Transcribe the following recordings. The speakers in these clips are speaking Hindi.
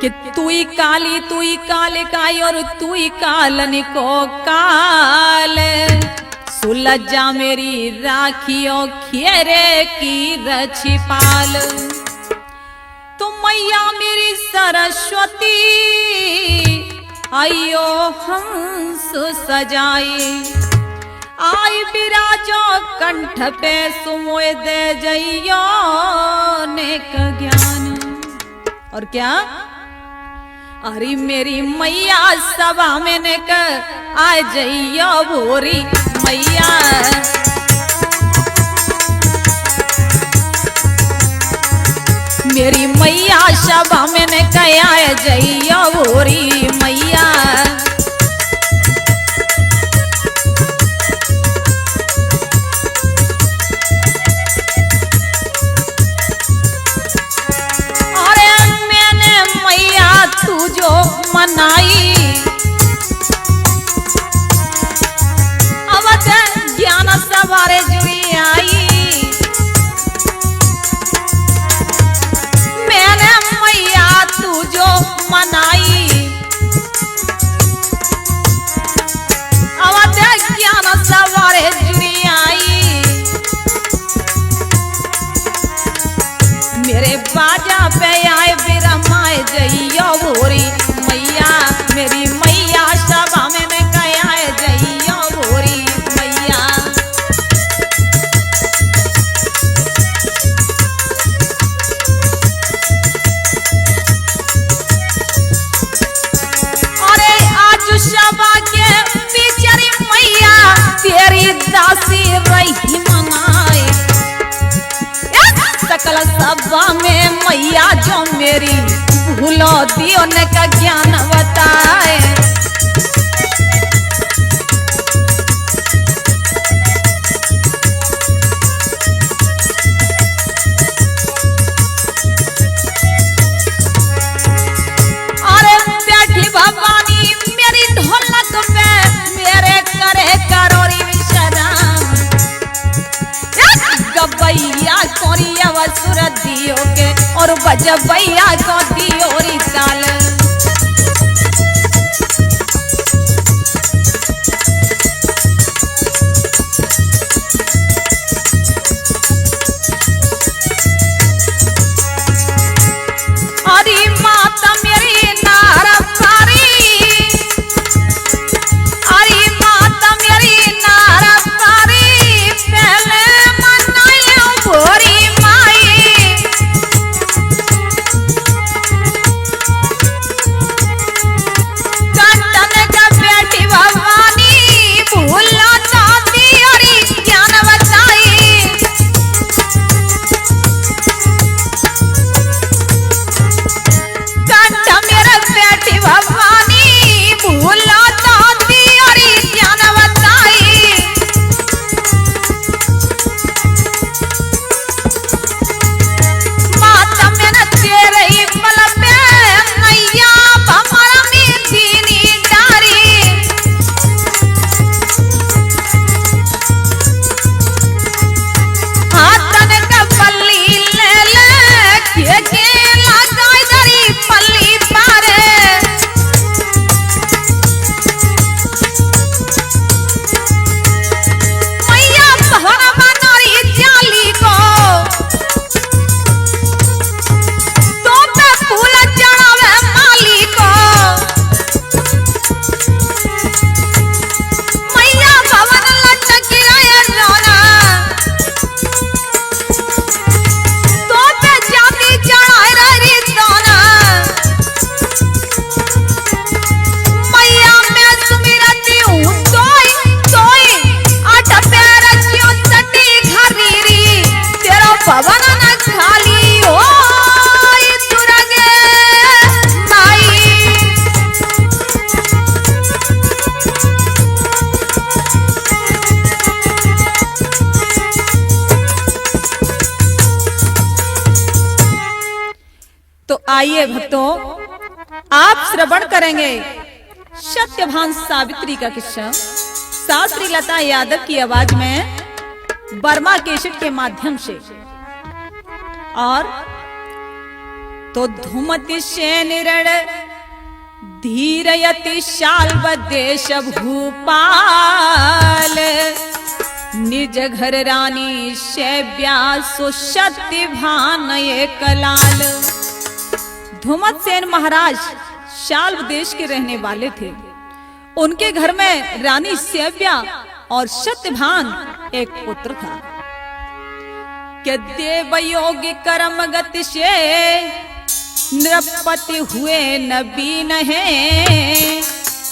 कि तू ही काली काई और तू ही कालन को काल सुलज्जा मेरी राखियो खेरे की रछी पाल। तो मैया मेरी सरस्वती आइयो हंस सजाई आई विराजो कंठ पे सुमोए दे जइयो नेक ज्ञान। और क्या अरे मेरी मैया सभा में ने आ जइयो भोरी मैया। मेरी मैया सभा में ने आ जइयो भोरी मैया। तू जो मनाई अवध ज्ञान सवारे जुड़ी आई। मैंने मैया तू जो मनाई अवध ज्ञान सवारे जुड़ी आई। मेरे बाजा पे आए बिरमाए जइयो भोरी मैया। मेरी मैया सभा में ने कहा जइयो भोरी मैया। अरे आज सभा के बिचारी मैया तेरी दासी रही मनाए। सकल सभा में मैया जो मेरी भूलो दियो ने का ज्ञान बताए। अरे बैठी भवानी मेरी ढोलक पे मेरे करे करोरी विश्राम। गबैया कोरिया वसुर दियो के और बजबैया को दियो री ताल। अरे माता मेरी नारा पारी अरे माता मेरी नारा पारी पहले मनायो भोरी माई। कंटन का बेटी भवानी भूलो दादी और ज्ञान बताई। कंठ मेरा बेटी भवानी भूलो दादी और ज्ञान बताई। माता मैंने तेरे ही पल पे नैया भमरा में दीनी डारी। हाथन का पल्ली ले ले के लगाई दरी पल्ली पारे। मैया भवन बनोरी जाली को तो पे फूल चढ़ावे माली को। मैया भवन लटकी रहे रोना तो पे जाती चढ़ाए रही सोना। मैया मैं सुमिरती हूँ तोई आठ पैर क्यों सटी घरीरी। तेरा भवन न खाली हो तुरगे माई। तो आइए भक्तों आप श्रवण करेंगे सत्यभान सावित्री का किस्सा शास्त्री लता यादव की आवाज में बर्मा केसट के माध्यम से। और तो धुमति सेनिरण धीरयति शाल्व देश भूपाल, निज घर रानी शैव्या सुशक्ति भान एक लाल। धुमत सेन महाराज शाल्व देश के रहने वाले थे। उनके घर में रानी शैव्या और सत्यभान एक पुत्र था। कि देवयोगी कर्म गति से नृपति हुए नबीन है,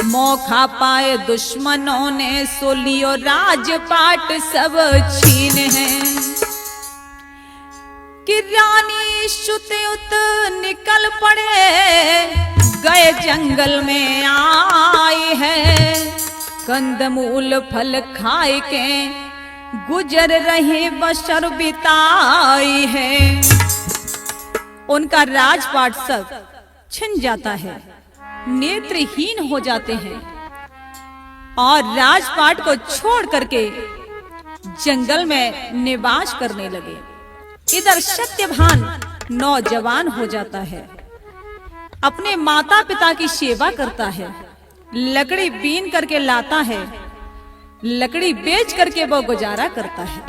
मौका पाए दुश्मनों ने सो लियो राजपाट सब छीन है। कि रानी श्रुतयुत निकल पड़े गए जंगल में आए है, कंदमूल फल खाए के गुजर रहे बशर बिताई है। उनका राजपाट सब छिन जाता है, नेत्रहीन हो जाते हैं और राजपाट को छोड़ करके जंगल में निवास करने लगे। इधर सत्यभान नौजवान हो जाता है, अपने माता पिता की सेवा करता है, लकड़ी बीन करके लाता है, लकड़ी बेच करके वो गुजारा करता है।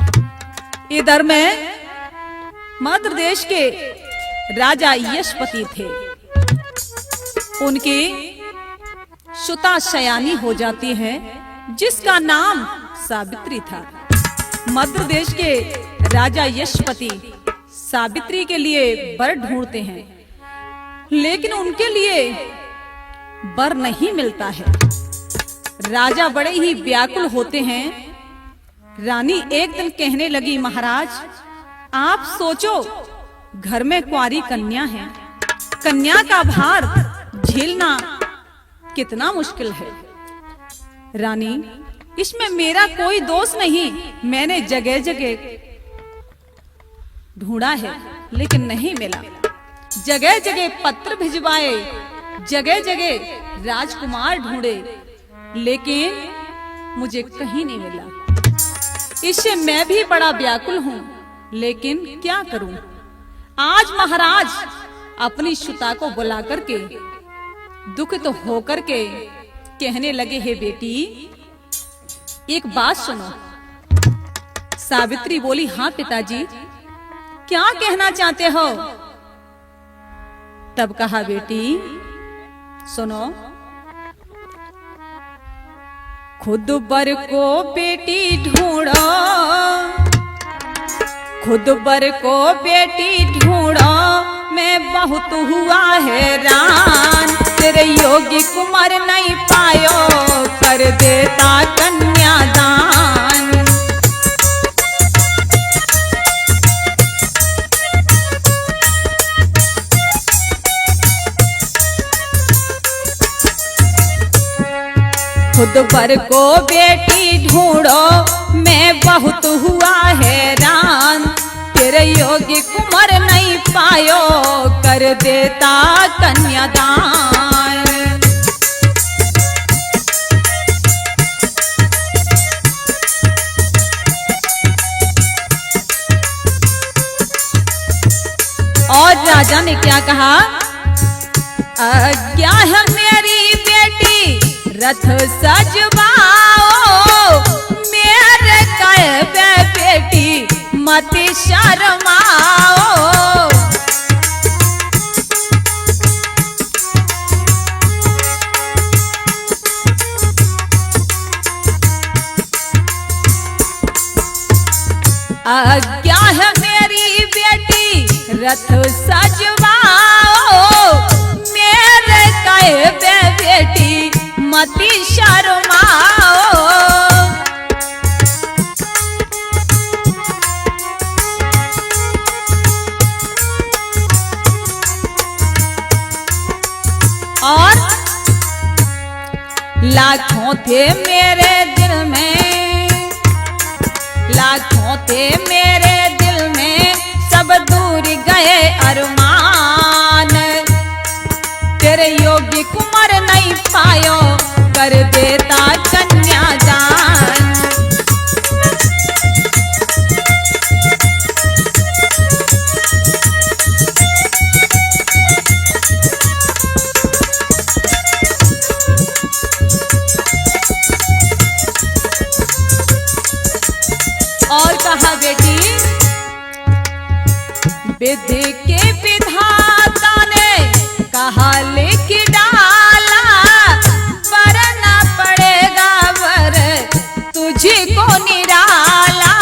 इधर में मध्य देश के राजा यशपति थे। उनकी सुता शयानी हो जाती है जिसका नाम सावित्री था। मध्य देश के राजा यशपति सावित्री के लिए वर ढूंढते हैं, लेकिन उनके लिए वर नहीं मिलता है। राजा बड़े ही व्याकुल होते हैं। रानी एक दिन कहने लगी, महाराज आप सोचो, घर में कुंवारी कन्या है, कन्या का भार झेलना कितना मुश्किल है। रानी इसमें मेरा कोई दोष नहीं, मैंने जगह जगह ढूंढा है लेकिन नहीं मिला, जगह जगह पत्र भिजवाए, जगह जगह राजकुमार ढूंढे, लेकिन मुझे कहीं नहीं मिला। इससे मैं भी बड़ा व्याकुल हूं, लेकिन क्या करूं। आज महाराज अपनी सुता को बुला करके दुखित होकर के कहने लगे, हे बेटी एक बात सुनो। सावित्री बोली, हाँ पिताजी क्या कहना चाहते हो। तब कहा, बेटी सुनो, खुद बर को बेटी ढूंढो, खुद बर को बेटी ढूंढो, मैं बहुत हुआ हैरान, तेरे योगी कुमार नहीं पायो, कर देता कन्यादान। खुद बर को बेटी ढूंढो, मैं बहुत हुआ हैरान, तेरे योगी कुमार नहीं पायो, कर देता कन्यादान। और राजा ने क्या कहा, आज्ञा है मेरी बेटी रथ सजवाओ, मेरे कहे बेटी मत शर्माओ। आज्ञा है मेरी बेटी रथ सजवाओ, मेरे कहे बेटी मती शर्माओ। और लाखों थे मेरे दिल में, लाखों थे मेरे दिल में, सब दूर गए अरमान, तेरे योगी कुमार नहीं पायो, कर देता कन्यादान। विधि के विधाता ने कहा लिख डाला, वरना पड़ेगा वर तुझी को निराला।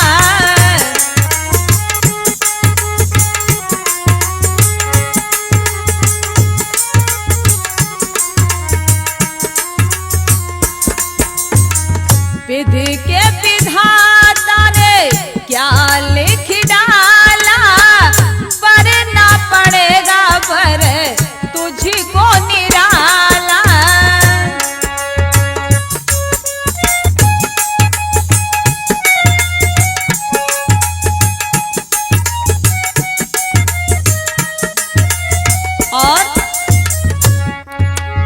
विधि के विधाता ने क्या लिख डाला, वरना पड़ेगा वर तुझी को निराला। और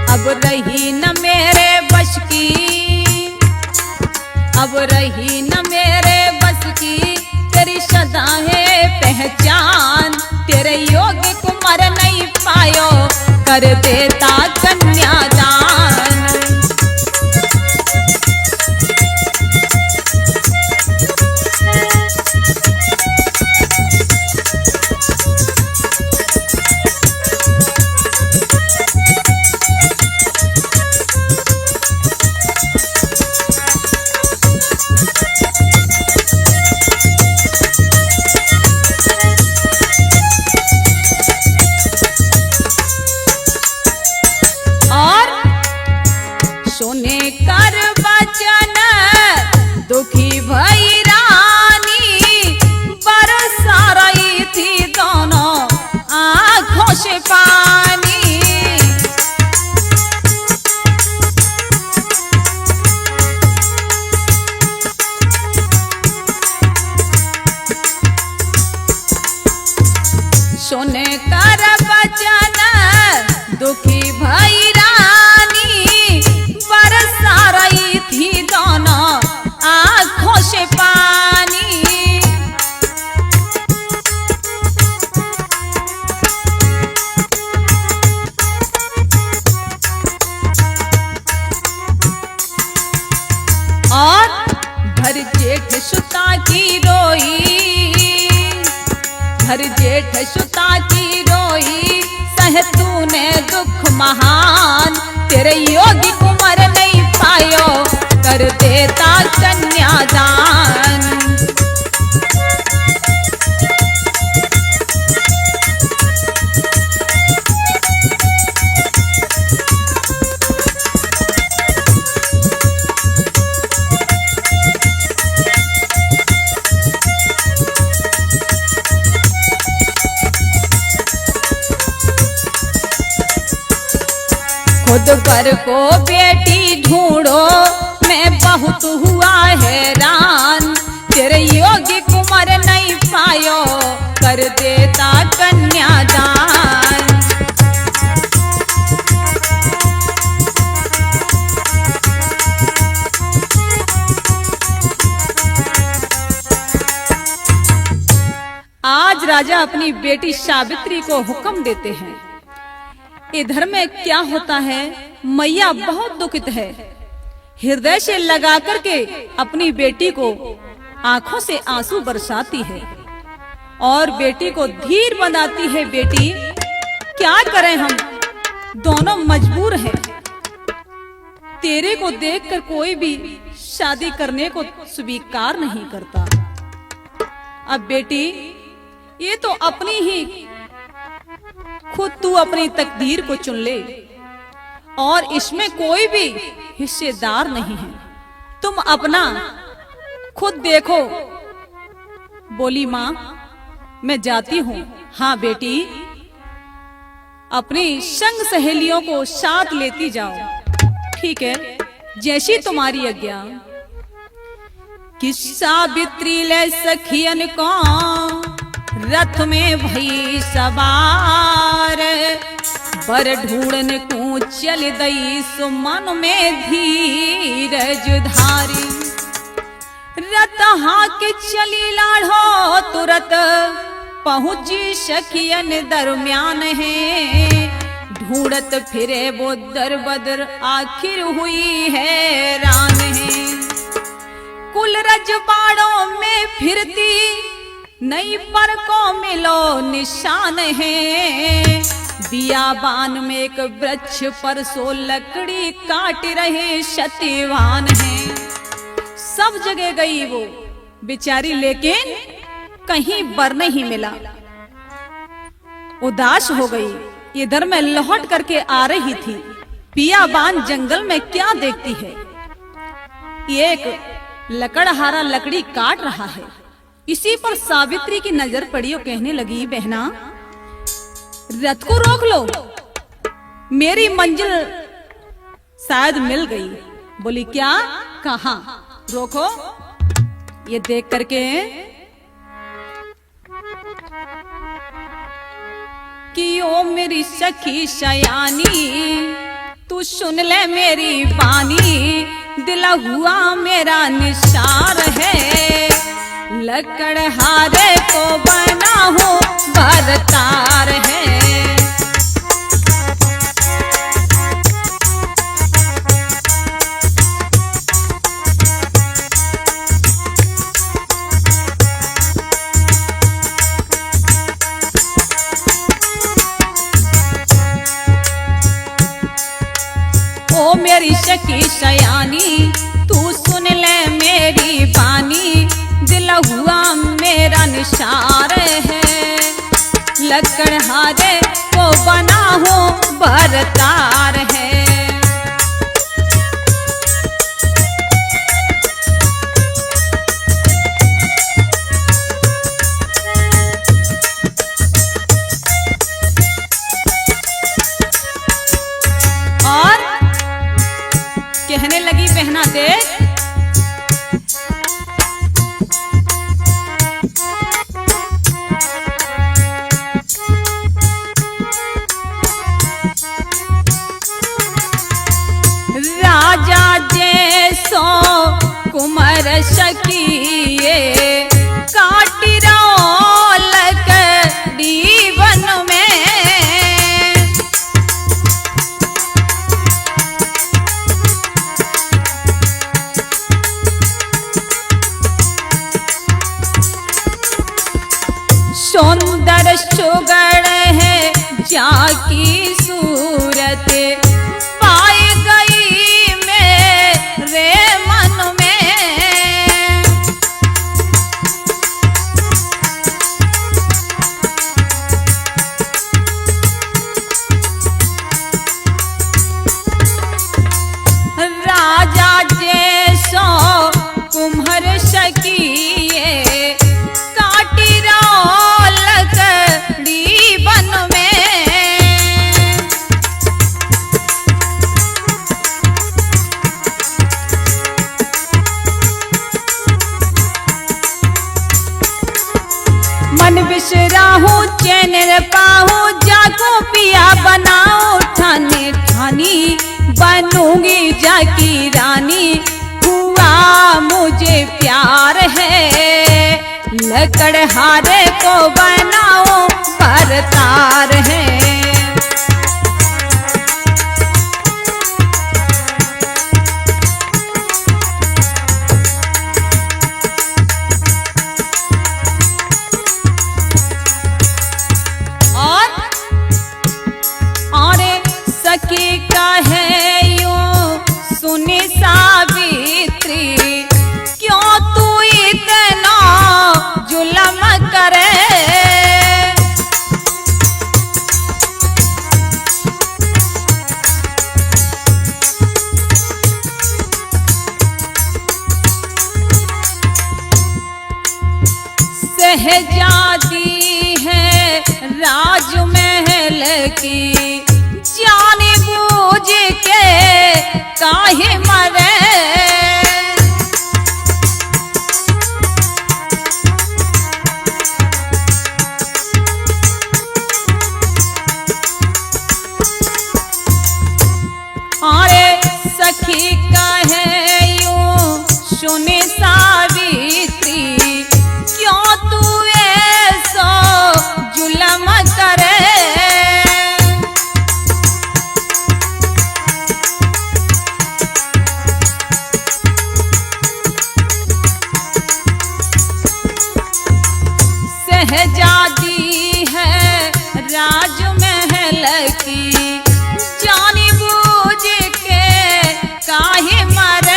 अब रही न मेरे बस की, अब रही न मेरे बस की तेरी सदाएं पहचान। तेरे योग्य कुमार नहीं पायो कर देता कन्यादान। सुने कर बचन दुखी भई रानी, बरसा रही थी दोनों आंखों से पानी। सुने कर बचन दुखी भई रानी, बरसा रही थी दोनों आंखों से पानी। और भर जेठ सुता की रोई, भर जेठ सुता की रोई, सह तूने दुख महान। तेरे योगी कुमार नहीं पायो कर देता कन्यादान। खुद पर को बेटी ढूंढो मैं बहुत हुआ हैरान। तेरे योगी कुमार नहीं पायो कर देता कन्यादान। आज राजा अपनी बेटी सावित्री को हुक्म देते हैं। इधर में क्या होता है, मैया बहुत दुखित है, हृदय से लगा करके अपनी बेटी को आंखों से आंसू बरसाती है और बेटी को धीर बनाती है। बेटी क्या करें, हम दोनों मजबूर हैं। तेरे को देखकर कोई भी शादी करने को स्वीकार नहीं करता। अब बेटी ये तो अपनी ही खुद तू अपनी तकदीर को चुन ले और इसमें कोई भी हिस्सेदार नहीं है। तुम अपना खुद देखो। बोली माँ मैं जाती हूँ। हाँ बेटी, अपनी संग सहेलियों को साथ लेती जाओ। ठीक है, जैसी तुम्हारी आज्ञा। कि सावित्री ले सखियन को रथ में भई सवार, बर ढूंढन को चल दई सुमन में धीरज धारी। रत हाके चली लाढ़ो तुरत पहुंची सखियन दरम्यान है। ढूंढत फिरे वो दर बदर आखिर हुई हैरान है। कुल रजवाड़ों में फिरती नई पर को मिलो निशान है, बियाबान में एक वृक्ष पर सो लकड़ी काट रहे सत्यवान है। सब जगह गई वो बेचारी, लेकिन कहीं बर नहीं मिला। उदास हो गई। इधर में लौट करके आ रही थी, बियाबान जंगल में क्या देखती है, एक लकड़हारा लकड़ी काट रहा है। इसी पर सावित्री की नजर पड़ी और कहने लगी, बहना रथ को रोक लो, मेरी मंजिल शायद मिल गई। बोली क्या? कहां रोको? ये देख करके कि ओ मेरी सखी सयानी, तू सुन ले मेरी बानी, दिला हुआ मेरा निसार है, लकड़हारे को बना हो भरतार है। ओ मेरी सखी सयानी, तू सुन ले मेरी बानी, दिल हुआ मेरा निसार है, लकड़हारे को बना हो भरतार है। और कहने लगी, बहना देख राजा जैसो कुमार सखिए, काटी रहो लकड़ी वन में, सौंदर्य सुगड़ है जाकी सूरत, पाई गई मेरे मन में, राजा जैसो कुम्हर सखिए, काटी रहो लकड़ी वन में। मन बिसराहू चैन पाहू, जागो पिया बनाओ ठाने ठानी, बनूंगी जाकी रानी, हुआ मुझे प्यार है, लकड़हारे को बनाओ भरतार है। और सखी का है यूं सुनी सावित्री, क्यों तू इतना जुल्म करे, शहजादी है राजमहल की, जाने बूझ के काहे मरे, अरे सखी का है यूं सुने सावित्री, क्यों तू ऐसा जुल्म करे, की, जानी बूझ के काहे मरे।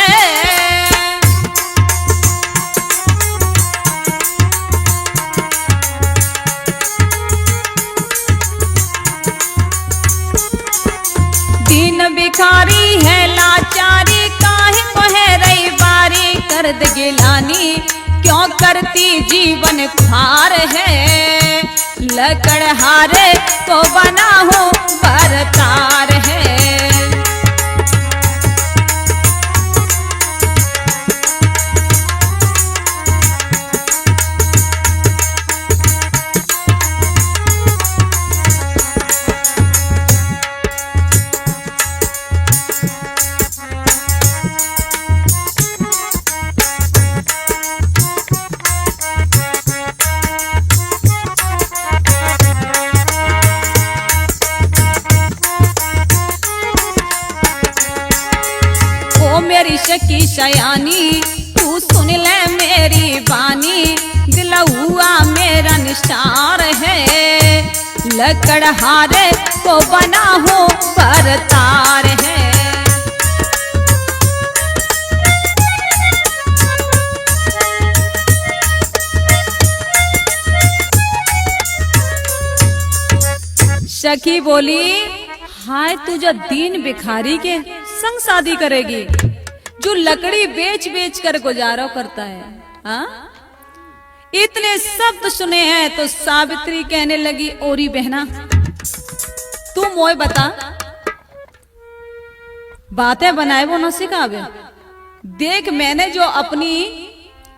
दीन भिखारी है लाचारी, काहे को है रही बारी, कर दे गिलानी क्यों करती जीवन खार है। लकड़हारे को बना हूँ बरतार है। मेरी शकी शयानी तू सुन ले मेरी बानी, दिल हुआ मेरा निशार है। लकड़हारे को बना हो बरतार है। सखी बोली, हाय तू जो दीन भिखारी के संग शादी करेगी, जो लकड़ी बेच बेच कर गुजारा करता है। हाँ, इतने शब्द सुने हैं तो सावित्री कहने लगी, ओरी बहना तू मोए बता, बातें बनाए वो न सिखावे। देख मैंने जो अपनी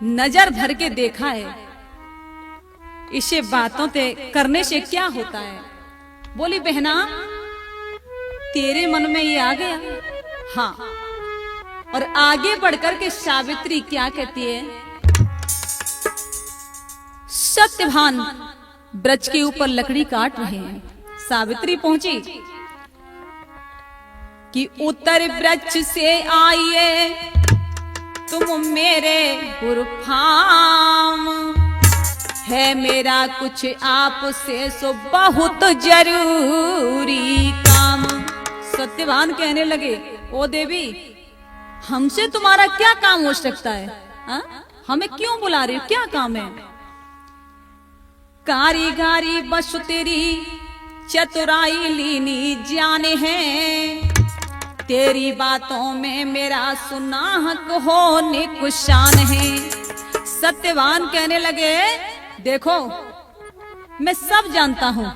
नजर धर के देखा है, इसे बातों ते करने से क्या होता है। बोली बहना तेरे मन में ये आ गया। हाँ, और आगे बढ़कर के सावित्री क्या कहती है। सत्यभान ब्रज के ऊपर लकड़ी काट रहे हैं। सावित्री पहुंची कि उत्तर ब्रज से आइए तुम मेरे गुरफाम, है मेरा कुछ आपसे सो बहुत जरूरी काम। सत्यभान कहने लगे, ओ देवी हमसे तुम्हारा क्या काम हो सकता है। हा? हमें क्यों बुला रही हो, क्या काम है। कारीगारी बस तेरी चतुराई लीनी जाने है, तेरी बातों में मेरा सुनाहक होने को शान है। सत्यवान कहने लगे, देखो मैं सब जानता हूं।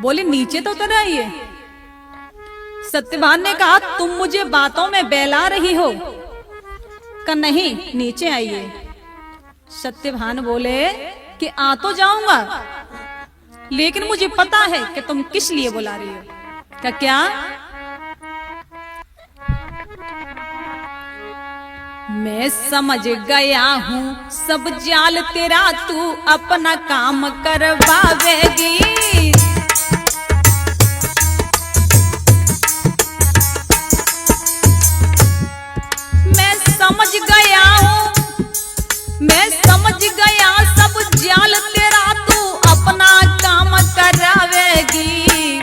बोले नीचे तो उतर आइए। सत्यवान ने कहा, तुम मुझे बातों में बहला रही हो। का नहीं, नीचे आइए। सत्यवान बोले कि आ तो जाऊंगा, लेकिन मुझे पता है कि तुम किस लिए बुला रही हो। का क्या? मैं समझ गया हूं सब जाल तेरा, तू अपना काम करवावेगी। मैं समझ गया सब जाल तेरा, तू अपना काम करावेगी।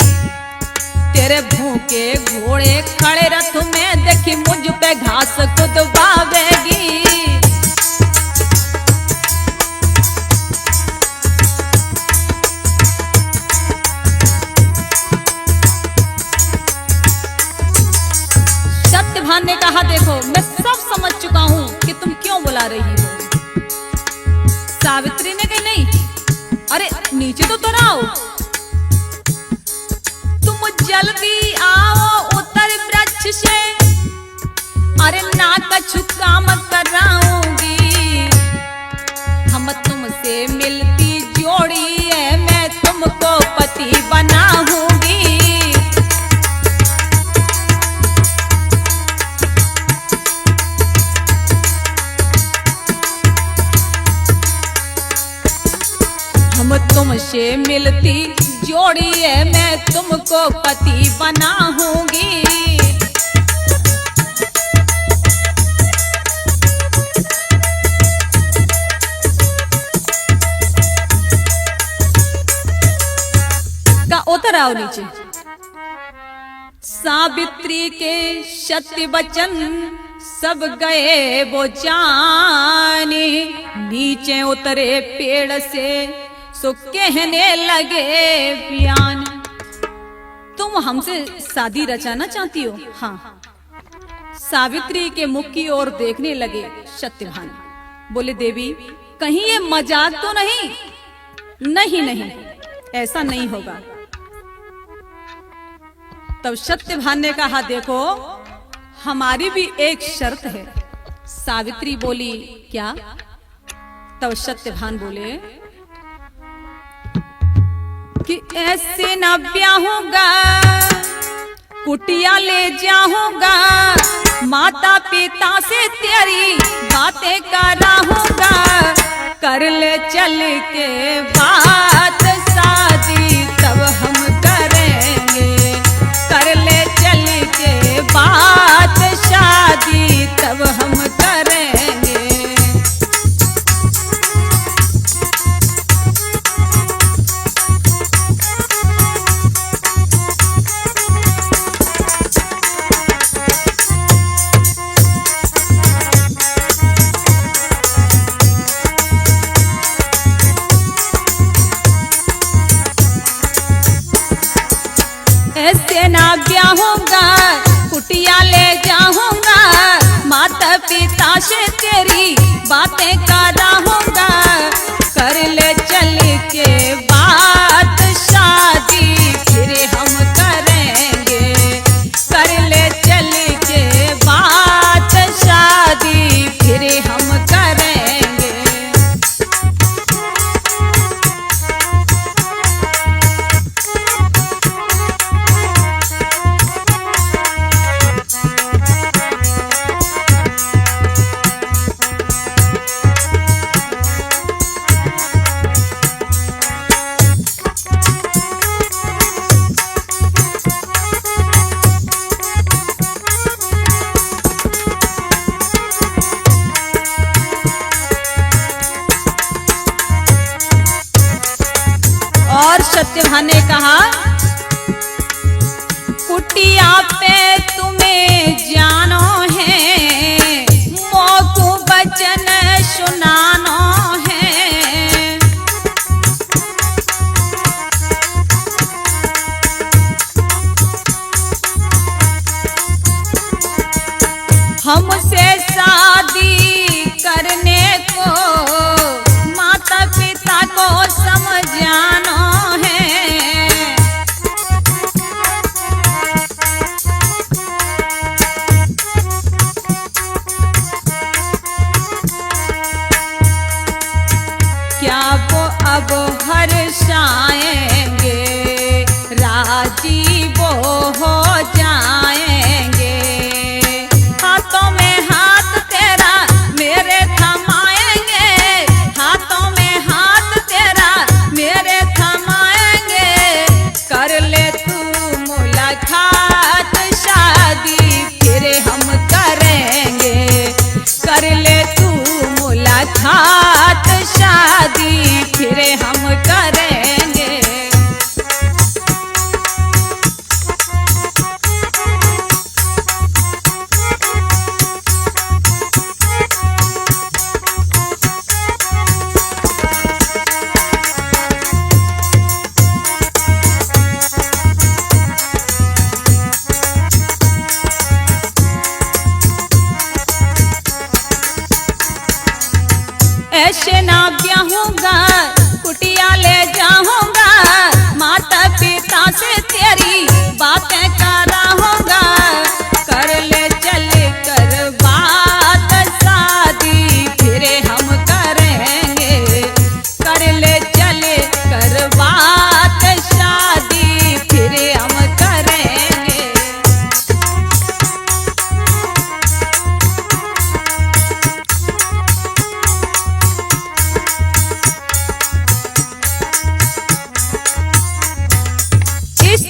तेरे भूखे घोड़े खड़े रथ में देखी मुझ पे घास खुदवावेगी। सत्यभान ने कहा, देखो मैं सब समझ चुका हूं कि तुम क्यों बुला रही हो। सावित्री ने कही, नहीं, अरे नीचे तो आओ, तुम जल्दी आओ उत्तर वृक्ष से, अरे ना कछु काम कराऊंगी। हम तुमसे मिलती जोड़ी है, मैं तुमको पति बनाऊंगी। हम तुमसे मिलती जोड़ी है, मैं तुमको पति बनाऊंगी। का उतर आओ नीचे। सावित्री के सत्य वचन सब गए वो जाने, नीचे उतरे पेड़ से सो कहने लगे बयान। तुम हमसे शादी रचाना चाहती हो? हाँ। सावित्री के मुख की ओर देखने लगे सत्यभान। बोले देवी कहीं ये मजाक तो नहीं? नहीं नहीं, ऐसा नहीं होगा। तब सत्यभान ने कहा देखो हमारी भी एक शर्त है। सावित्री बोली क्या? तब सत्यभान बोले कि ऐसे न ब्याहूंगा, कुटिया ले जाऊंगा, माता पिता से तेरी बातें कराऊंगा, कर ले चल के बात शादी तब हम करेंगे, कर ले चल के बात शादी तब हम करेंगे। ऐसे ना ब्याहूंगा, कुटिया ले जाऊंगा, माता पिता से तेरी बातें कराऊंगा, कर ले चल के बात शादी फिर हम करेंगे, कर ले चल के बात शादी फिर हम करेंगे। सत्यभान ने कहा कुटिया पे तुम्हें जानो है, मोकू वचन सुनानो है, हमसे शादी करने को माता पिता को समझानो है। क्या वो अब हर्षाएंगे, राजी वो हो जाएंगे, हाथों में हाथ तेरा मेरे थमाएंगे, हाथों में हाथ तेरा मेरे थमाएंगे, कर ले तू मुलाकात शादी फिर हम करेंगे, कर ले तू मुलाकात शादी फिर हम करेंगे। ऐसे ना ब्याहूंगा, कुटिया ले जाऊंगा, माता पिता से तेरी बातें कराऊंगा, कर ले चल कर बात शादी फिर हम करेंगे, कर ले चल कर बात शादी फिर हम करेंगे।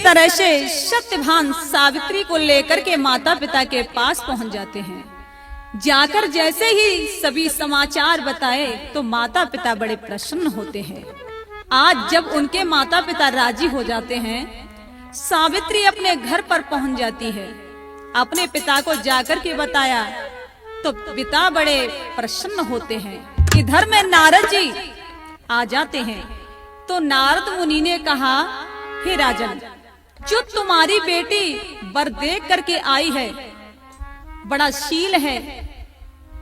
तरह से सत्यभान सावित्री को लेकर के माता पिता के पास पहुंच जाते हैं। जाकर जैसे ही सभी समाचार बताए तो माता पिता बड़े प्रसन्न होते हैं। आज जब उनके माता पिता राजी हो जाते हैं, सावित्री अपने घर पर पहुंच जाती है। अपने पिता को जाकर के बताया तो पिता बड़े प्रसन्न होते हैं। इधर में नारद जी आ जाते हैं तो नारद मुनि ने कहा, हे राजन, जो तुम्हारी बेटी वर देख करके आई है, बड़ा शील है,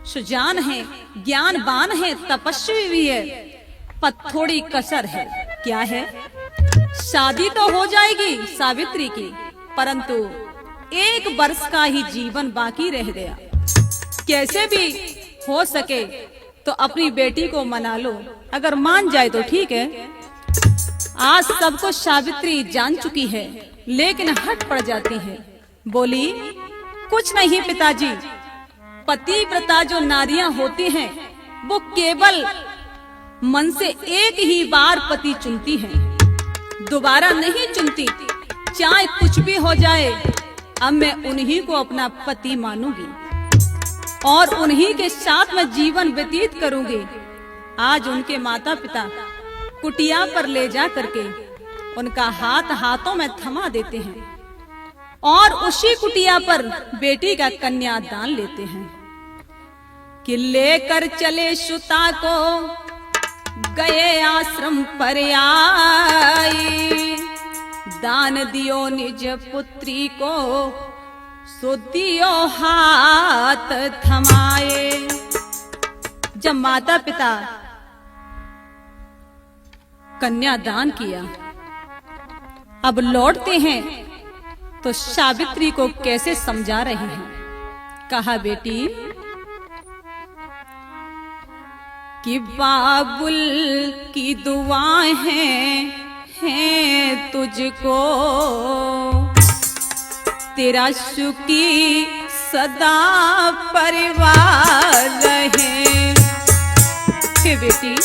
सुजान है, ज्ञानवान है, तपस्वी भी है, पर थोड़ी कसर है। क्या है? शादी तो हो जाएगी सावित्री की, परंतु 1 वर्ष का ही जीवन बाकी रह गया। कैसे भी हो सके तो अपनी बेटी को मना लो, अगर मान जाए तो ठीक है। आज सबको सावित्री जान चुकी है, लेकिन हट पड़ जाती है। बोली, कुछ नहीं पिताजी, पतिव्रता जो नारियां होती हैं वो केवल मन से एक ही बार पति चुनती हैं, दोबारा नहीं चुनती। चाहे कुछ भी हो जाए, अब मैं उन्हीं को अपना पति मानूंगी और उन्हीं के साथ मैं जीवन व्यतीत करूंगी। आज उनके माता पिता कुटिया पर ले जा करके उनका हाथ हाथों में थमा देते हैं और उसी कुटिया पर बेटी का कन्यादान लेते हैं कि लेकर चले सुता को गए आश्रम पर आई, दान दियो निज पुत्री को सो दियो हाथ थमाए। जब माता पिता कन्यादान किया, अब लौटते हैं तो सावित्री को कैसे समझा रहे हैं। कहा, बेटी कि बाबुल की दुआएं हैं तुझको, तेरा सुखी सदा परिवार रहे। हे बेटी,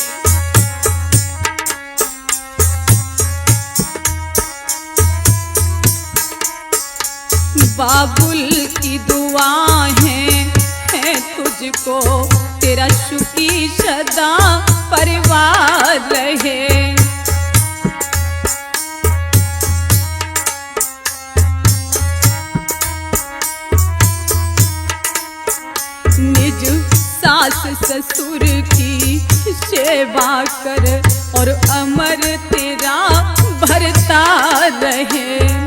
बाबुल की दुआएं हैं तुझको, तेरा सुखी सदा परिवार रहे। निज सास ससुर की सेवा कर और अमर तेरा भरता रहे।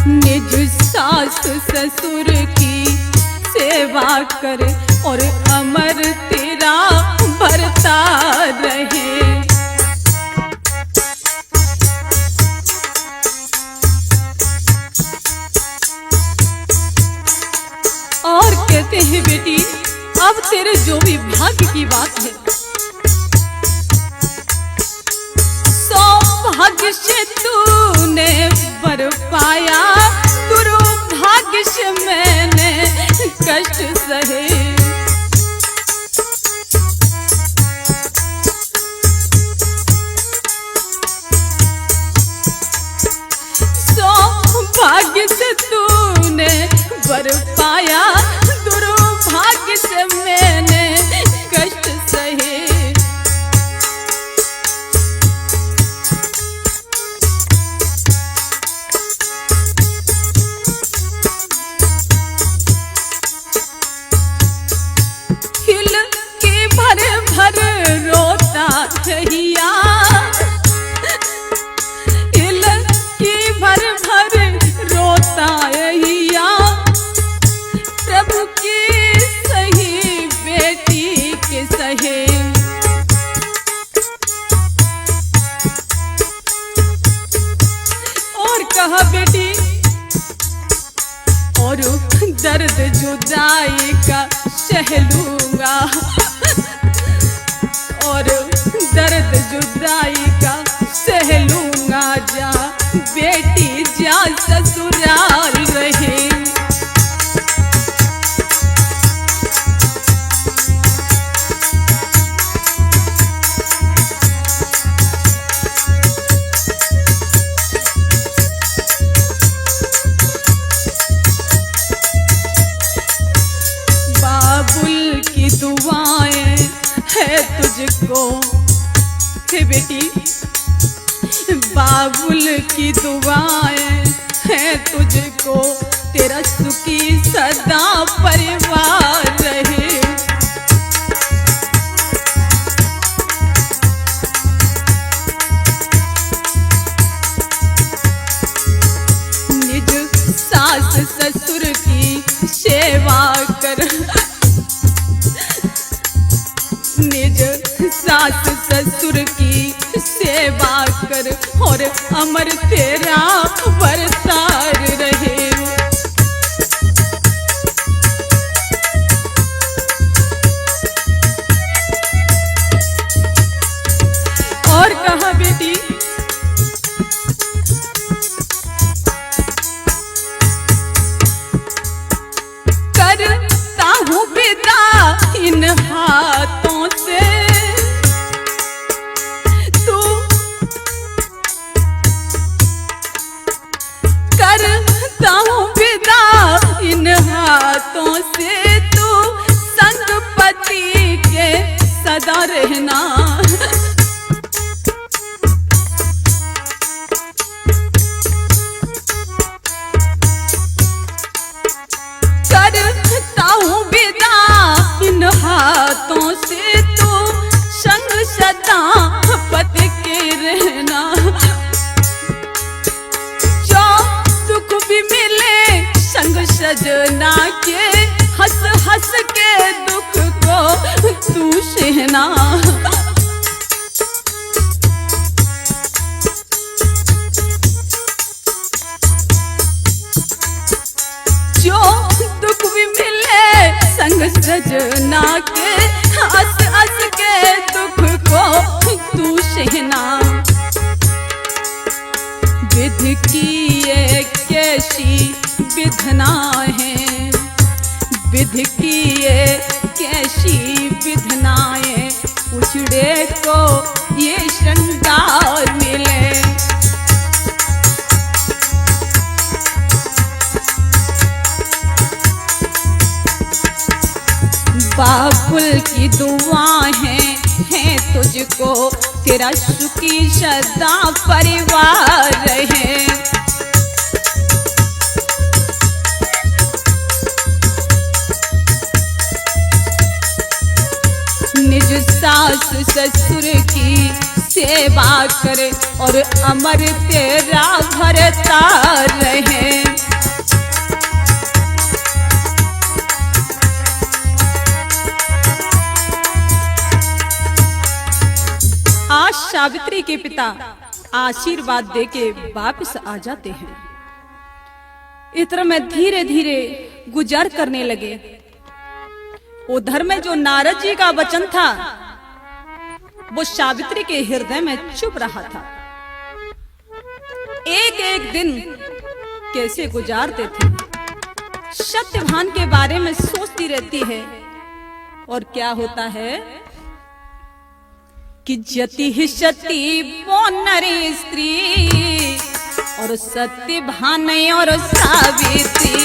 निज सास ससुर की सेवा कर और अमर तेरा भरता रहे। और कहते हैं, बेटी, अब तेरे जो भी भाग्य की बात है, सौभाग्य से तूने वर पाया, दुर्भाग्य से मैंने कष्ट सहे। सौभाग्य से तूने वर पाया, दुर्भाग्य से मैंने कष्ट सहे। रोता रहिया, इल की भर भर रोता रहिया, प्रभु की सही बेटी के सहे। और कहा, बेटी, और दर्द जुदाई का सह लूंगा, और दर्द जुदाई का सह लूंगा, जा बेटी जा ससुराल रहे। तुझको। हे बेटी, बाबुल की दुआएं हैं तुझको, तेरा सुखी सदा परिवार रहे। निज सास ससुर की सेवा कर, निज सास ससुर की सेवा कर और अमर तेरा बरतार रहे। और कहा बेटी, करता हूँ विदा इन हाथों से, तू करता हूँ विदा इन हाथों से, तू संग पति के सदा रहना। करता हूँ विदा इन हाथों से, तू संग सदा पति के रहना। जो दुख भी मिले संग सजना के, हंस हंस के दुख को तू सहना। जो दुख भी मिले संग सजना के, हंस हंस के दुख को तू सहना। विधि की ये कैसी विधना है, विधि की ये कैसी विधनाएं, उछड़े को ये श्रृंगार मिले। बाबुल की दुआएं हैं तुझको, तेरा सुखी सदा परिवार रहे। निज सास ससुर की सेवा करे और अमर तेरा भरतार रहे। आज सावित्री के पिता आशीर्वाद देके वापस आ जाते हैं। इतना में धीरे धीरे गुजर करने लगे। उधर में जो नारद जी का वचन था वो सावित्री के हृदय में चुप रहा था। एक एक दिन कैसे गुजारते थे, सत्यभान के बारे में सोचती रहती है। और क्या होता है कि जति ही सती वो नरी स्त्री, और सत्यभान और सावित्री।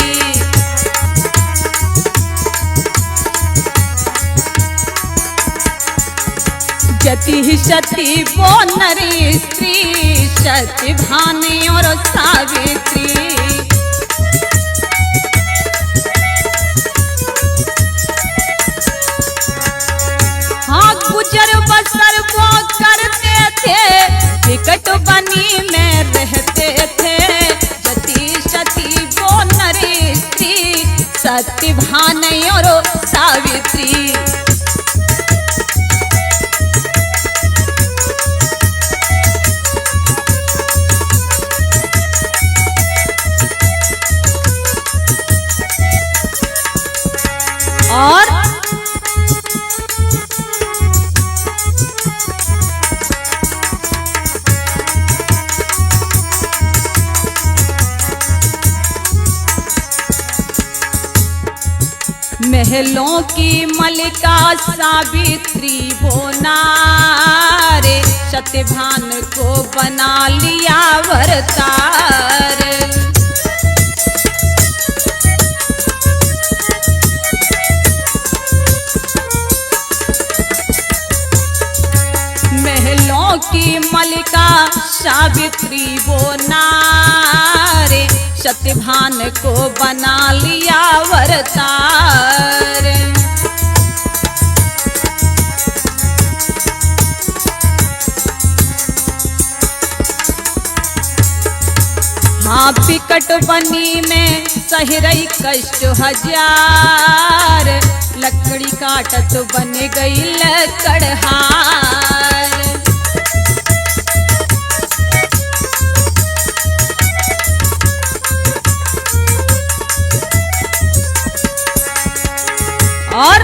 जति ही सती वो नरी स्त्री, सत्यभान और सावित्री। हाँ, गुजर बसर वो करते थे, विकट बनी में रहते थे। जति सती वो नरी स्त्री, सत्यभान और सावित्री। और महलों की मलिका सावित्री वो नारे, सत्यभान को बना लिया वरतार। की मलिका सावित्री वो नारे, सत्यभान को बना लिया अवतार। हाँ विकट बनी में सह रही कष्ट हजार, लकड़ी काटत बन गई लकड़हार। और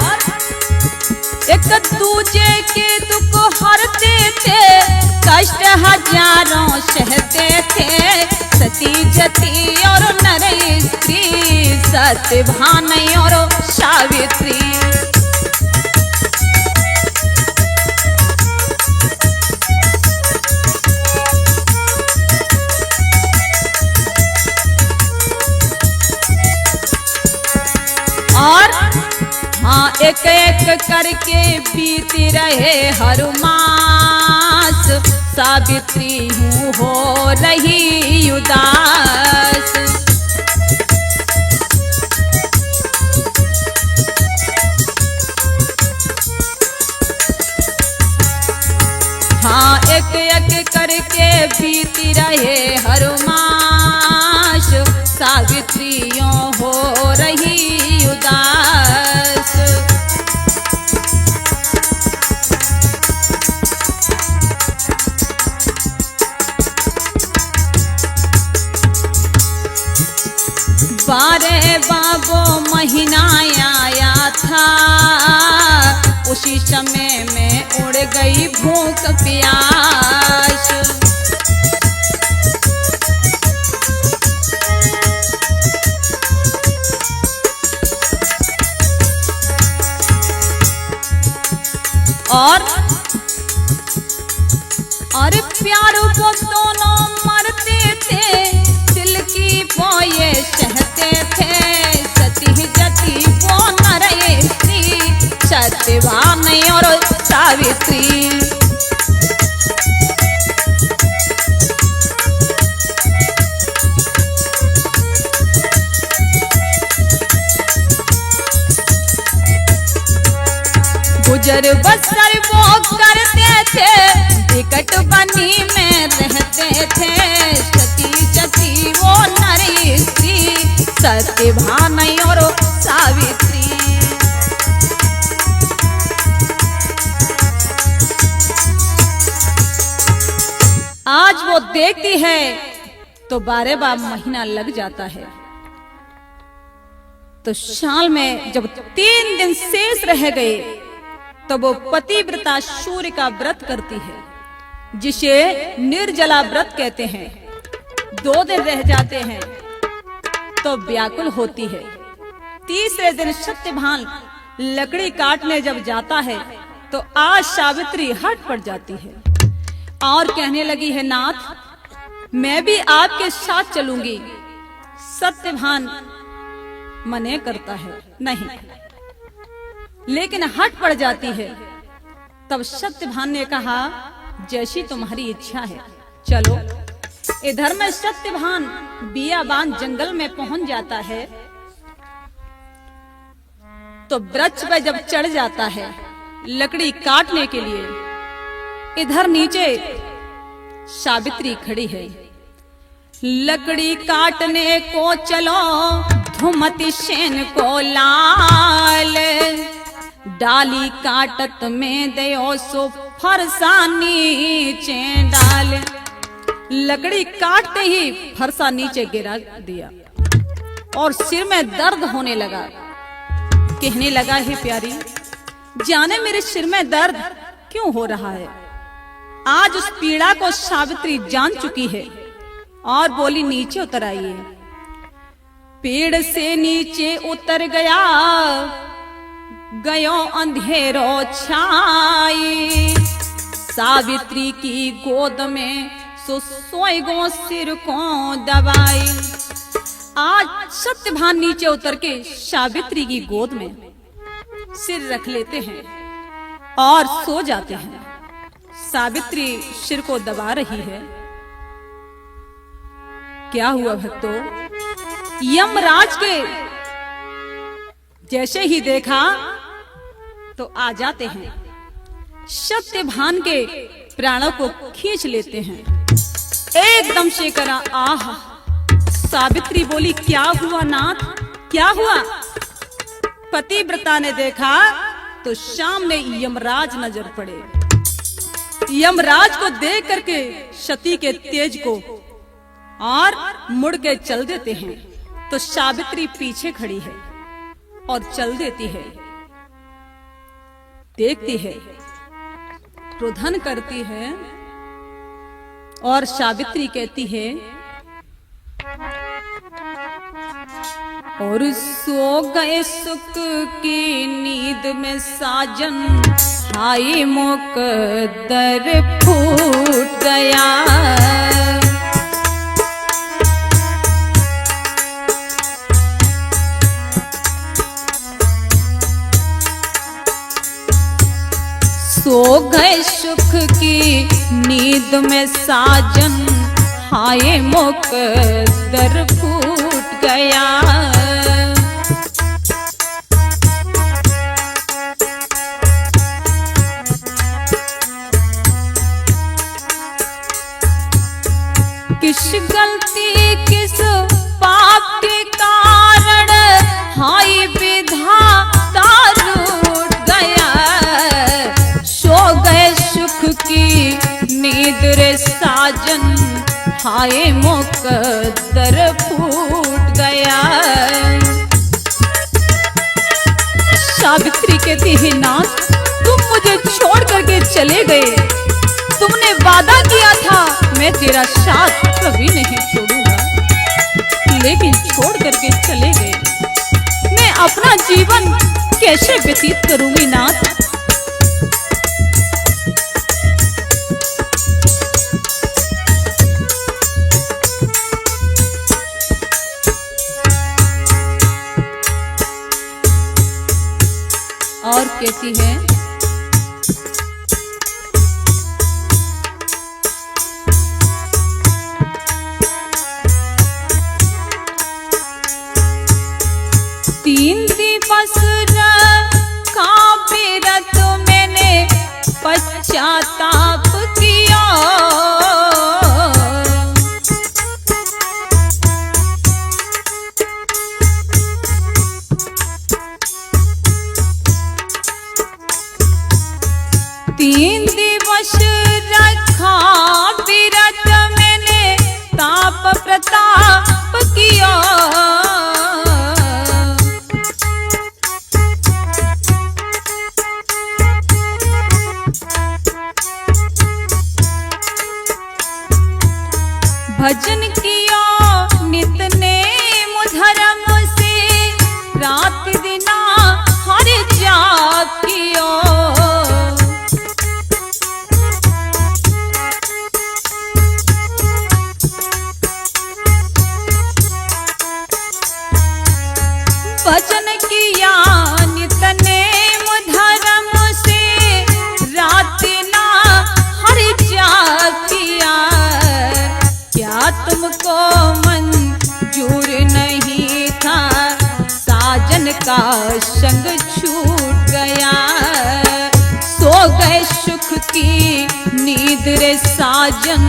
एक दूजे के दुख हरते थे, कष्ट हजारों सहते थे, सती जती और नर स्त्री, सत्यभान और सावित्री। और हाँ एक एक करके बीती रहे हर मास, सावित्री हूँ हो रही उदास। हाँ एक एक करके बीती रहे हर मास, सावित्रियों हो रही उदास। बारह बाबो महीना आया था, उसी समय में उड़ गई भूख प्यास। और प्यार को दोनों मरते थे, दिल की वो ये सहते थे, सती जती वो नर स्त्री, सत्यभान और सावित्री। गुजर बसर वो करते थे, विकट बनी में रहते थे, सती जती वो नर स्त्री, सत्यभान और सावित्री। आज वो देखती है तो 12 महीना लग जाता है। तो साल में जब 3 दिन शेष रह गए तो वो पतिव्रता सूर्य का व्रत करती है, जिसे निर्जला व्रत कहते हैं। 2 दिन रह जाते हैं तो व्याकुल होती है। तीसरे दिन सत्यभान लकड़ी काटने जब जाता है तो आज सावित्री हट पड़ जाती है और कहने लगी है, नाथ मैं भी आपके साथ चलूंगी। सत्यभान मने करता है नहीं, लेकिन हट पड़ जाती है। तब सत्यभान ने कहा, जैसी तुम्हारी इच्छा है चलो। इधर में सत्यभान बियाबान जंगल में पहुंच जाता है तो वृक्ष पर जब चढ़ जाता है लकड़ी काटने के लिए, इधर नीचे सावित्री खड़ी है। लकड़ी काटने को चलो धुमति सेन को लाल, डाली काटत में दयो सो फरसा नीचे डाल। लकड़ी काटते ही फरसा नीचे गिरा दिया और सिर में दर्द होने लगा। कहने लगा, हे प्यारी जाने मेरे सिर में दर्द क्यों हो रहा है। आज उस पीड़ा को सावित्री जान चुकी है और बोली, नीचे उतर आइए। पेड़ से नीचे उतर गया, गयो अंधेरो छाई। सावित्री की गोद में सोए गो सिर को दबाई। आज सत्यभान नीचे उतर के सावित्री की गोद में सिर रख लेते हैं और सो जाते हैं। सावित्री सिर को दबा रही है। क्या हुआ भक्तों? यमराज के जैसे ही देखा तो आ जाते हैं, सत्यभान के प्राणों को खींच लेते हैं। एकदम से करा आह। सावित्री बोली, क्या हुआ नाथ, क्या हुआ? पतिव्रता ने देखा तो सामने यमराज नजर पड़े। यमराज को देख करके सती के तेज को और मुड़ के चल देते हैं, तो सावित्री पीछे खड़ी है और चल देती है, देखती है, क्रोधन करती है और सावित्री कहती है, और सो गए सुख की नींद में साजन, हाय मुकद्दर फूट गया। सो गए सुख की नींद में साजन, हाय मुकद्दर फूट गया। किस गलती किस पाप के कारण, हाय विधाता रूठ गया। सो गए सुख की नींद रे साजन, हाय मुकद्दर फूट गया। सावित्री कहती है, नाथ तुम मुझे छोड़ करके चले गए, तुमने वादा किया था मैं तेरा साथ कभी नहीं छोड़ूंगा, लेकिन छोड़ करके चले गए। मैं अपना जीवन कैसे व्यतीत करूंगी नाथ? और कहती है, तीन दिवस रखा व्रत मैंने पश्चाताप किया। तीन दिवस रखा व्रत मैंने ताप प्रताप किया। भजन किया नित नेम धर्म से, रात दिना हर जाप किया। भजन किया नित नेम धर्म से, रात ना हर जाप किया। क्या तुमको मंजूर नहीं था साजन का संग छूट गया। सो गए सुख की नींद रे साजन,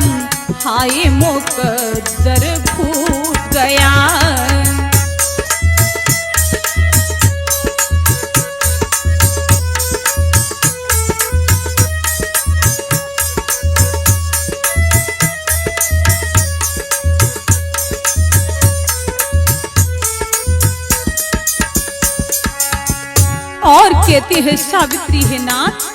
हाय मुकद्दर फूट गया। और कहती है सावित्री है नाथ,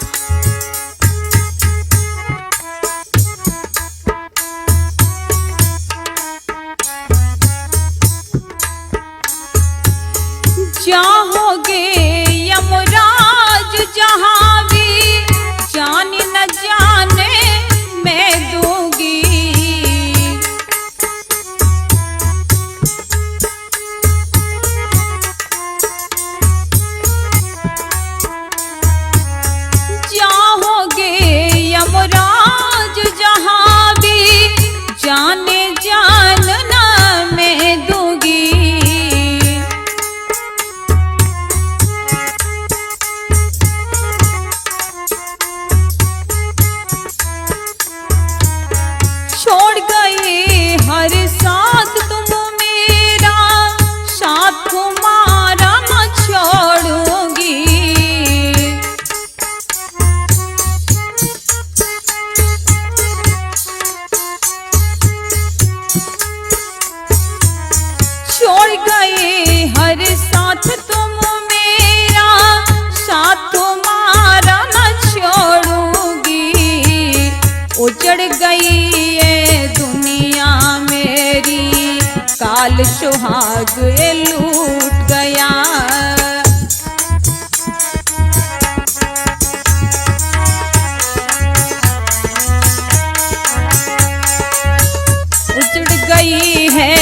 जाओगे यमराज जहां भी, जान न जाने मैं दूंगी। सुहाग ये लूट गया। उजड़ गई है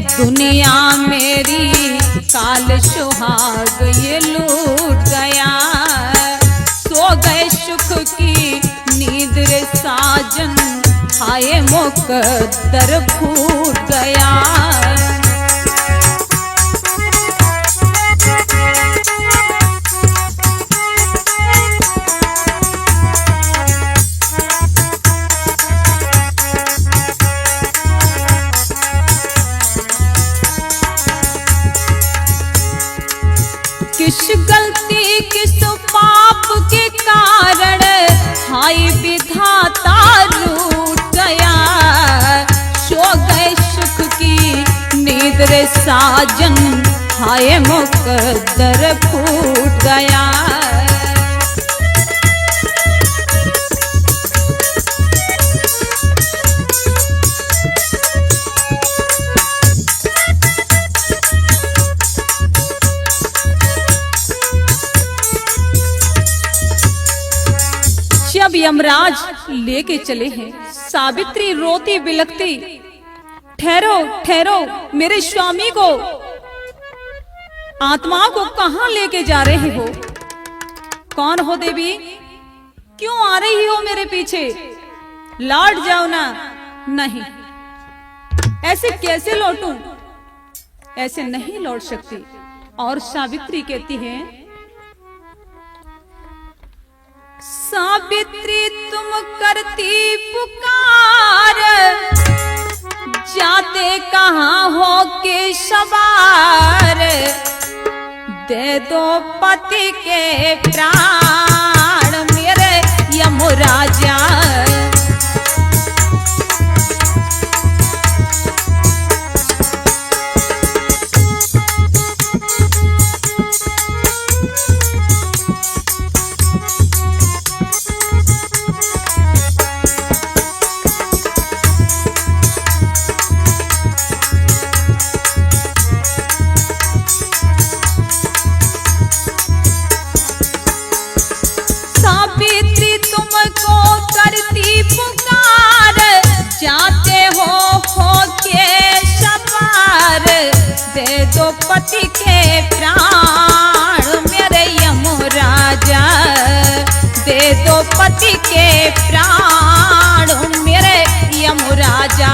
दुनिया मेरी, काल सुहाग ये लूट गया। सो गए सुख की नींद रे साजन, हाय मुकद्दर फूट गया। किस गलती किस पाप के कारण हाय विधाता रूठ गया। सो गए सुख की नींद रे साजन, हाय मुकद्दर फूट गया। जब यमराज लेके चले हैं, सावित्री रोती बिलखती, ठहरो ठहरो मेरे स्वामी को, आत्मा को कहां लेके जा रहे हो? कौन हो देवी? क्यों आ रही हो मेरे पीछे? लौट जाओ ना। नहीं, ऐसे कैसे लौटूं? ऐसे नहीं लौट सकती। और सावित्री कहती है, सावित्री तुम करती पुकार, जाते कहाँ हो के सवार, दे दो पति के प्राण मेरे यमराजा। सावित्री तुमको करती पुकार, जाते हो के सवार, दे दो पति के प्राण मेरे यमराजा, दे दो पति के प्राण मेरे यमराजा।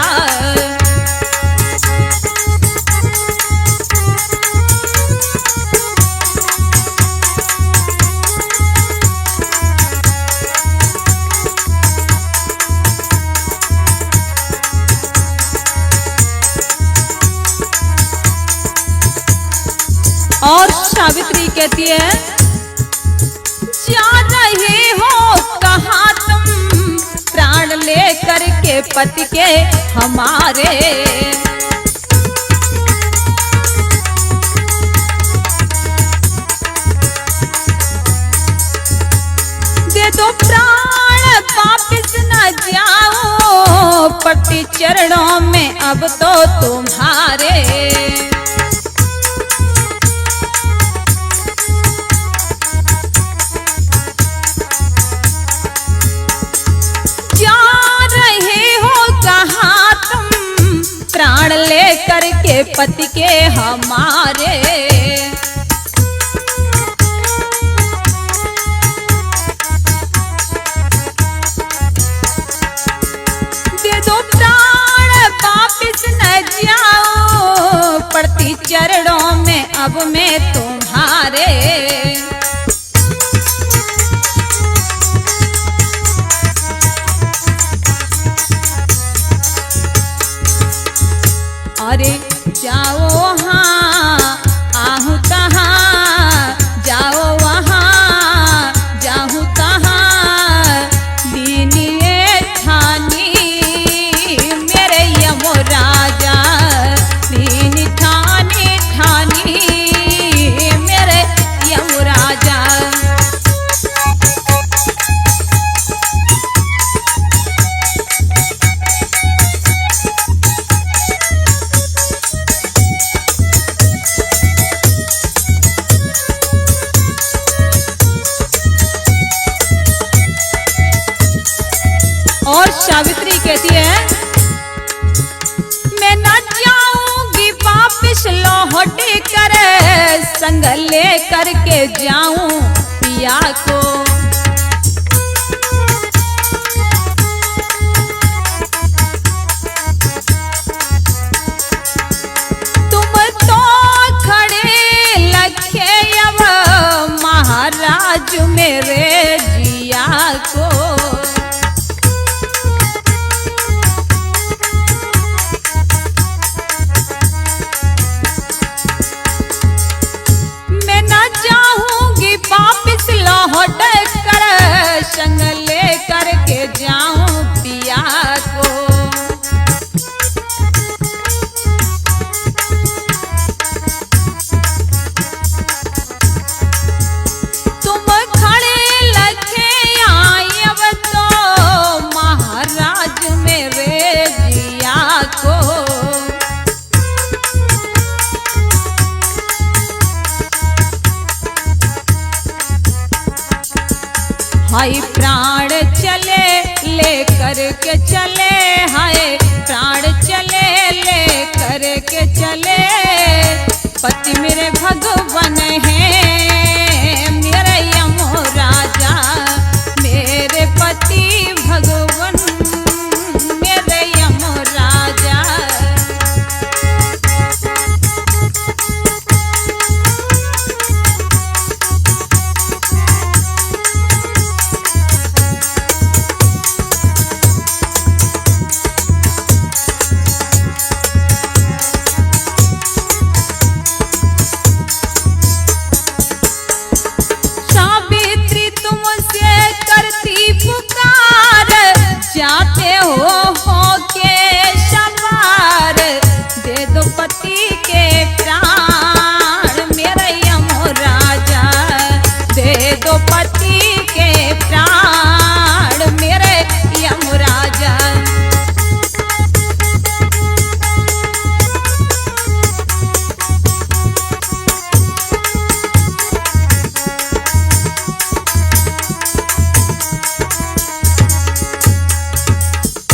और सावित्री कहती है, जा रहे हो कहाँ तुम प्राण लेकर के पति के हमारे, दे दो प्राण वापिस न जाओ, पति चरणों में अब तो तुम्हारे। प्राण लेकर के पति के हमारे, दे दो प्राण वापिस न जाओ, पड़ती चरणों में अब मैं तुम्हारे। अरे जाओ वहाँ आहू कहाँ, जाओ वहाँ जाहू कहाँ, लीनिए ठानी मेरे यमराजा, लीनी ठानी ठानी मेरे यमराजा। सावित्री कहती है, मैं न जाऊंगी वापिस लौट कर, संग ले करके जाऊं पिया को। तुम तो खड़े लखे अब महाराज मेरे जिया को। वापिस लौट कर, संग ले करके जाऊं पिया को। तुम खड़े लखे आई अब तो महाराज मेरे जिया को। हाय प्राण चले ले करके चले, हाय प्राण चले ले करके चले। पति मेरे भगवान है मेरे यमराजा, मेरे पति भगवान मेरे यमराजा। जाते हो के सवार, दे दो पति के प्राण मेरे यमराजा, दे दो पति के प्राण मेरे यमराजा।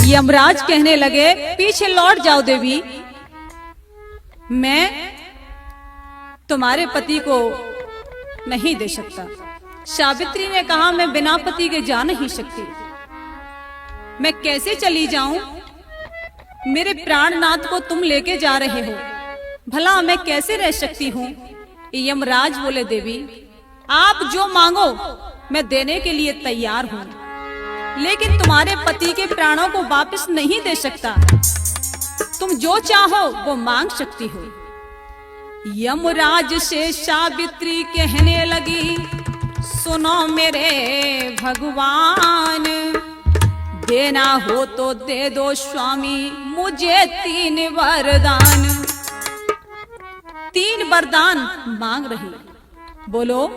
यमराज कहने लगे, पीछे लौट जाओ देवी, मैं तुम्हारे पति को नहीं दे सकता। सावित्री ने कहा, मैं बिना पति के जा नहीं सकती, मैं कैसे चली जाऊं? मेरे प्राणनाथ को तुम लेके जा रहे हो, भला मैं कैसे रह सकती हूं? यमराज बोले, देवी आप जो मांगो मैं देने के लिए तैयार हूं, लेकिन तुम्हारे पति के प्राणों को वापस नहीं दे सकता। तुम जो चाहो वो मांग सकती हो। यमराज से सावित्री कहने लगी, सुनो मेरे भगवान, देना हो तो दे दो स्वामी मुझे 3 वरदान। 3 वरदान मांग रही। बोलो।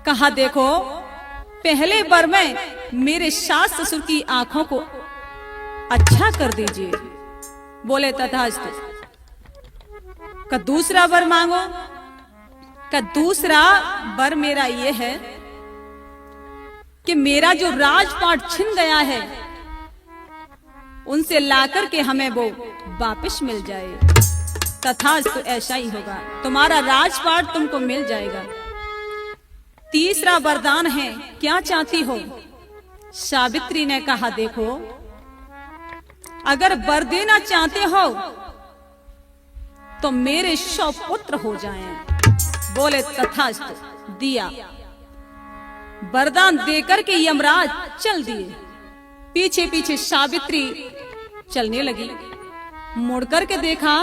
कहा, देखो पहले वर में मेरे सास ससुर की आंखों को अच्छा कर दीजिए। बोले तथास्तु। का दूसरा वर मांगो। का दूसरा वर मेरा ये है कि मेरा जो राजपाट छिन गया है उनसे लाकर के हमें वो वापस मिल जाए। तथास्तु, ऐसा ही होगा, तुम्हारा राजपाट तुमको मिल जाएगा। तीसरा वरदान है, क्या चाहती हो? सावित्री ने कहा, देखो अगर वर देना चाहते हो तो मेरे 100 पुत्र हो जाएं। बोले तथास्तु, दिया। वरदान देकर के यमराज चल दिए। पीछे पीछे सावित्री चलने लगी। मुड़कर के देखा,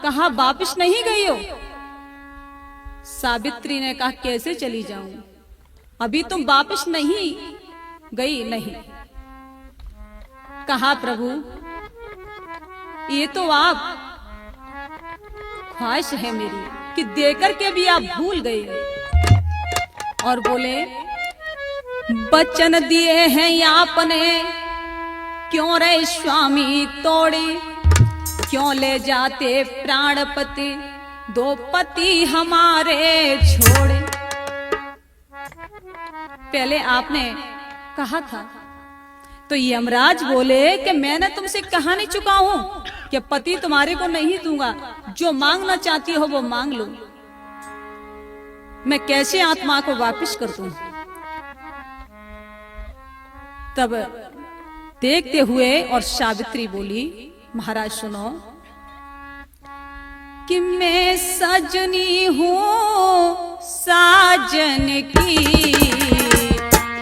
कहा वापिस नहीं गई हो? सावित्री ने कहा, कैसे चली जाऊं? अभी तुम वापिस नहीं गई? नहीं। कहा, प्रभु ये तो आप ख्वाहिश है मेरी कि देकर के भी आप भूल गए। और बोले, वचन दिए हैं आपने क्यों रे स्वामी तोड़े, क्यों ले जाते प्राणपति 2 पति हमारे छोड़े। पहले आपने कहा था तो यमराज बोले कि मैंने तुमसे कहा नहीं चुका हूं कि पति तुम्हारे को नहीं दूंगा, जो मांगना चाहती हो वो मांग लो, मैं कैसे आत्मा को वापस कर दूं। तब देखते हुए और सावित्री बोली, महाराज सुनो कि मैं सजनी हूं साजन की,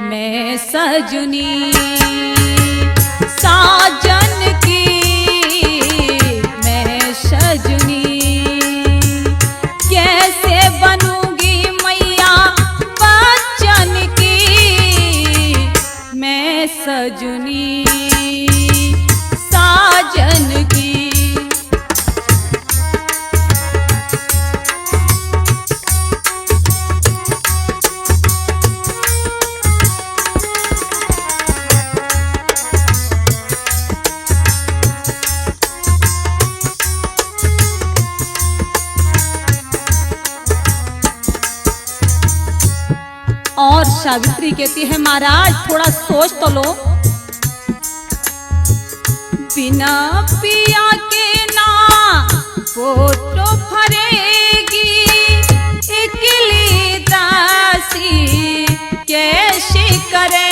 मैं सजनी साजन की, मैं सजनी कैसे बनूंगी मैया बच्चन की, मैं सजनी साजन की। और सावित्री कहती है, महाराज थोड़ा सोच तो लो, बिना पिया के ना फोटो फरेगी, इकली दासी कैसे करेगी।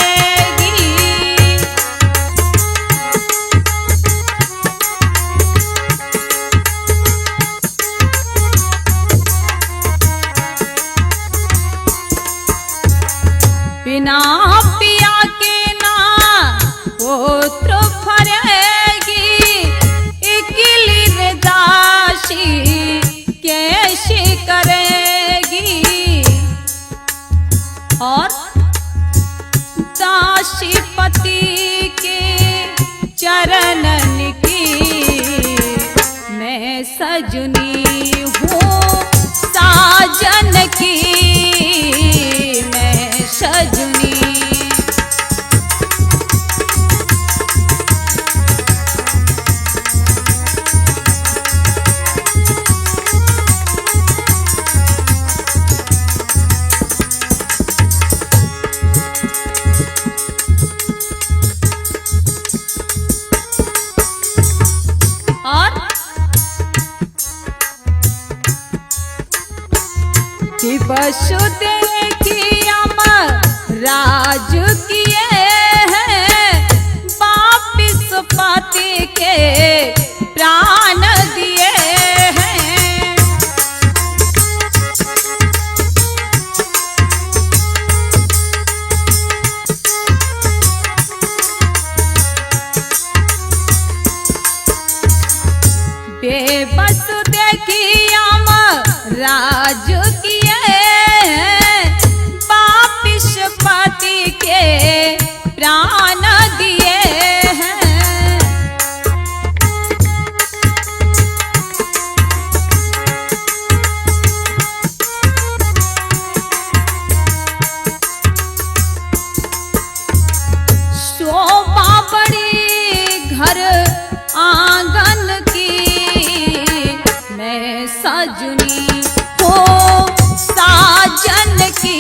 बिना पिया के ना पुत्र फरेगी, इकली दासी कैसे करेगी। और दासी पति के चरणन की, मैं सजनी हूँ साजन की, मैं सजनी। और दिवस देखी राज किए हैं, वापिस पति के प्राण दिए हैं। बेबस देखी राज किए हैं, वापिस पति के प्राण दिए हैं। शोभा बड़ी घर आंगन की, मैं सजनी हो साजन की,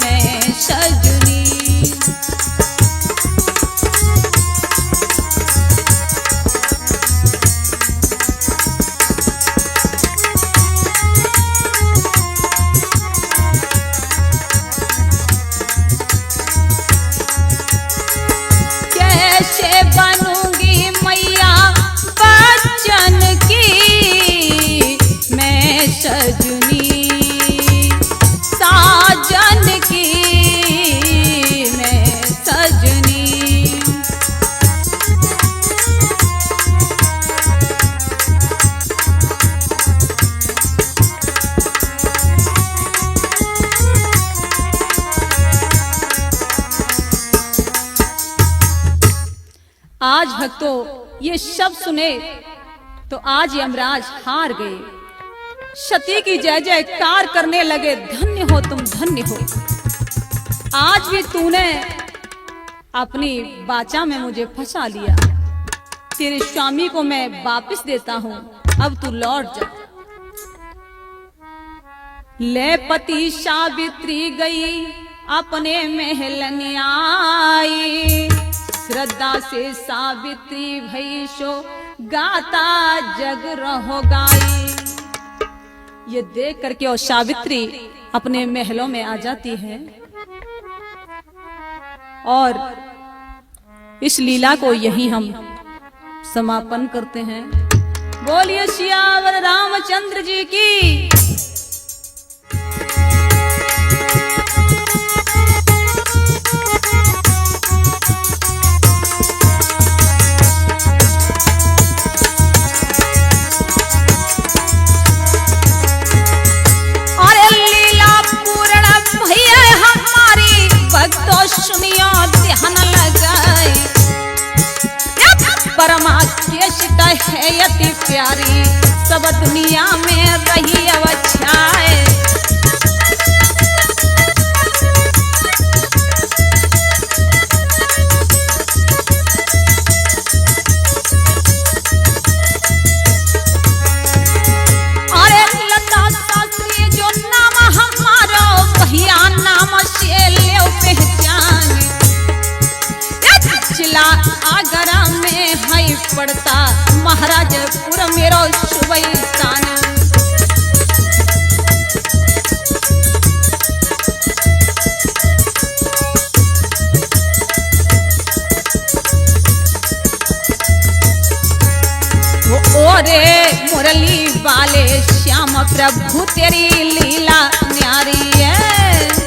मैं सजनी। कैसे बनूंगी मैया बच्चन की, मैं सजनी साजन की, मैं सजनी। आज भक्तों ये शब्द सुने तो आज यमराज हार गए, सती की जय जयकार करने लगे, धन्य हो तुम धन्य हो, आज भी तूने अपनी बाचा में मुझे फंसा लिया, तेरे स्वामी को मैं वापस देता हूँ, अब तू लौट जा। ले पति सावित्री गई अपने महल में आई। श्रद्धा से सावित्री भई सो गाता जग रहो गाई। ये देख करके और सावित्री अपने महलों में आ जाती है और इस लीला को यही हम समापन करते हैं। बोलिए सियावर रामचंद्र जी की। सुनियो ध्यान लगाए परमा केशिता है यति प्यारी सब दुनिया में रही अवच्छाए। अरे लता शास्त्री जो नाम हमारा भैया नाम से ले पहचान जिला आगरा में है पड़ता महाराजपुर मेरो शुभ स्थान। ओरे मुरली वाले श्याम प्रभु तेरी लीला न्यारी है।